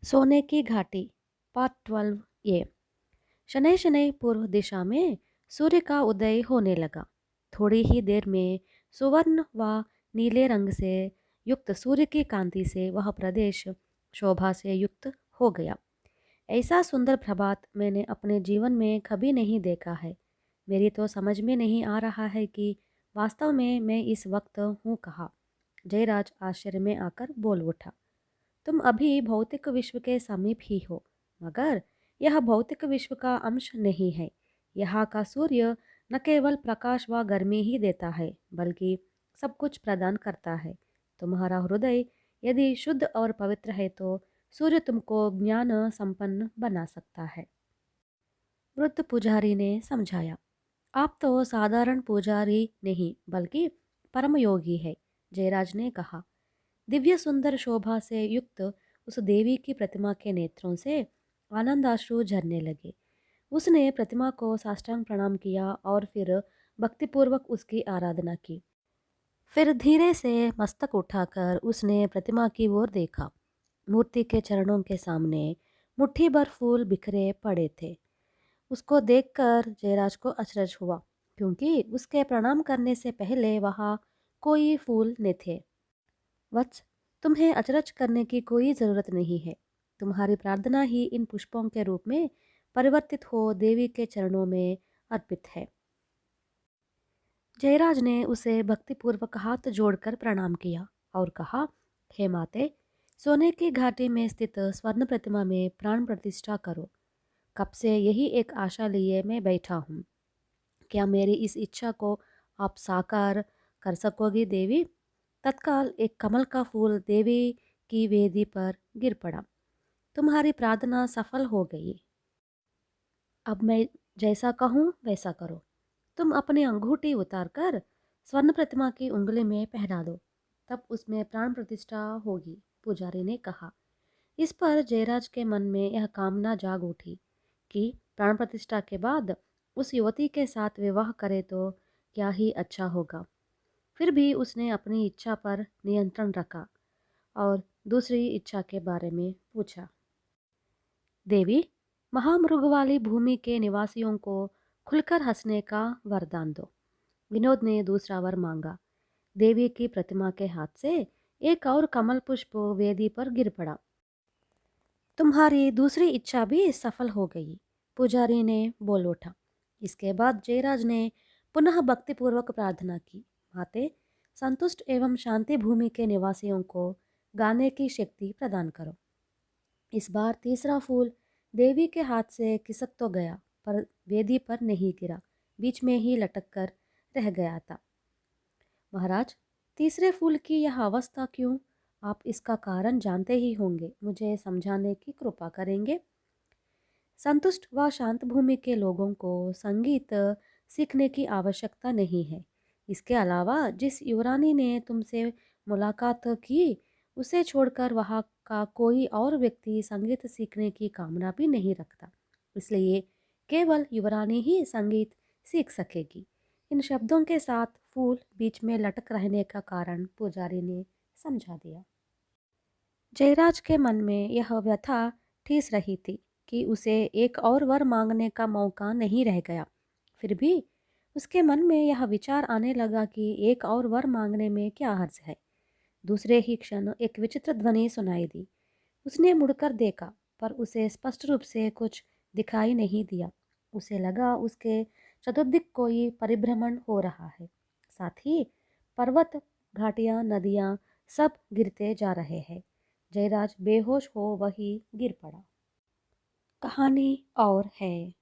सोने की घाटी पार्ट 12 ये। शनैः शनैः पूर्व दिशा में सूर्य का उदय होने लगा। थोड़ी ही देर में सुवर्ण व नीले रंग से युक्त सूर्य की कांति से वह प्रदेश शोभा से युक्त हो गया। ऐसा सुंदर प्रभात मैंने अपने जीवन में कभी नहीं देखा है। मेरी तो समझ में नहीं आ रहा है कि वास्तव में मैं इस वक्त हूँ कहाँ। जयराज आश्चर्य में आकर बोल उठा। तुम अभी भौतिक विश्व के समीप ही हो, मगर यह भौतिक विश्व का अंश नहीं है। यहाँ का सूर्य न केवल प्रकाश व गर्मी ही देता है, बल्कि सब कुछ प्रदान करता है। तुम्हारा हृदय यदि शुद्ध और पवित्र है तो सूर्य तुमको ज्ञान संपन्न बना सकता है। वृद्ध पुजारी ने समझाया। आप तो साधारण पुजारी नहीं बल्कि परम योगी है। जयराज ने कहा। दिव्य सुंदर शोभा से युक्त उस देवी की प्रतिमा के नेत्रों से आनंदाश्रु झरने लगे। उसने प्रतिमा को साष्टांग प्रणाम किया और फिर भक्तिपूर्वक उसकी आराधना की। फिर धीरे से मस्तक उठाकर उसने प्रतिमा की ओर देखा। मूर्ति के चरणों के सामने मुट्ठी भर फूल बिखरे पड़े थे। उसको देखकर जयराज को अचरज हुआ, क्योंकि उसके प्रणाम करने से पहले वहाँ कोई फूल न थे। वत्स, तुम्हें अचरज करने की कोई ज़रूरत नहीं है। तुम्हारी प्रार्थना ही इन पुष्पों के रूप में परिवर्तित हो देवी के चरणों में अर्पित है। जयराज ने उसे भक्तिपूर्वक हाथ जोड़कर प्रणाम किया और कहा, हे माते, सोने की घाटी में स्थित स्वर्ण प्रतिमा में प्राण प्रतिष्ठा करो। कब से यही एक आशा लिए मैं बैठा हूँ। क्या मेरी इस इच्छा को आप साकार कर सकोगी देवी? तत्काल एक कमल का फूल देवी की वेदी पर गिर पड़ा। तुम्हारी प्रार्थना सफल हो गई। अब मैं जैसा कहूँ वैसा करो। तुम अपनी अंगूठी उतारकर स्वर्ण प्रतिमा की उंगली में पहना दो, तब उसमें प्राण प्रतिष्ठा होगी, पुजारी ने कहा। इस पर जयराज के मन में यह कामना जाग उठी कि प्राण प्रतिष्ठा के बाद उस युवती के साथ विवाह करे तो क्या ही अच्छा होगा। फिर भी उसने अपनी इच्छा पर नियंत्रण रखा और दूसरी इच्छा के बारे में पूछा। देवी, महामृग वाली भूमि के निवासियों को खुलकर हंसने का वरदान दो। विनोद ने दूसरा वर मांगा। देवी की प्रतिमा के हाथ से एक और कमल पुष्प वेदी पर गिर पड़ा। तुम्हारी दूसरी इच्छा भी सफल हो गई, पुजारी ने बोल उठा। इसके बाद जयराज ने पुनः भक्तिपूर्वक प्रार्थना की। माते, संतुष्ट एवं शांति भूमि के निवासियों को गाने की शक्ति प्रदान करो। इस बार तीसरा फूल देवी के हाथ से खिसक तो गया, पर वेदी पर नहीं गिरा, बीच में ही लटक कर रह गया था। महाराज, तीसरे फूल की यह अवस्था क्यों? आप इसका कारण जानते ही होंगे, मुझे समझाने की कृपा करेंगे? संतुष्ट व शांत भूमि के लोगों को संगीत सीखने की आवश्यकता नहीं है। इसके अलावा जिस युवरानी ने तुमसे मुलाकात की, उसे छोड़कर वहाँ का कोई और व्यक्ति संगीत सीखने की कामना भी नहीं रखता। इसलिए केवल युवरानी ही संगीत सीख सकेगी। इन शब्दों के साथ फूल बीच में लटक रहने का कारण पुजारी ने समझा दिया। जयराज के मन में यह व्यथा ठीस रही थी कि उसे एक और वर मांगने का मौका नहीं रह गया। फिर भी उसके मन में यह विचार आने लगा कि एक और वर मांगने में क्या हर्ज है। दूसरे ही क्षण एक विचित्र ध्वनि सुनाई दी। उसने मुड़कर देखा, पर उसे स्पष्ट रूप से कुछ दिखाई नहीं दिया। उसे लगा उसके चतुर्दिक कोई परिभ्रमण हो रहा है। साथ ही पर्वत, घाटियां, नदियां सब गिरते जा रहे हैं। जयराज बेहोश हो वही गिर पड़ा। कहानी और है।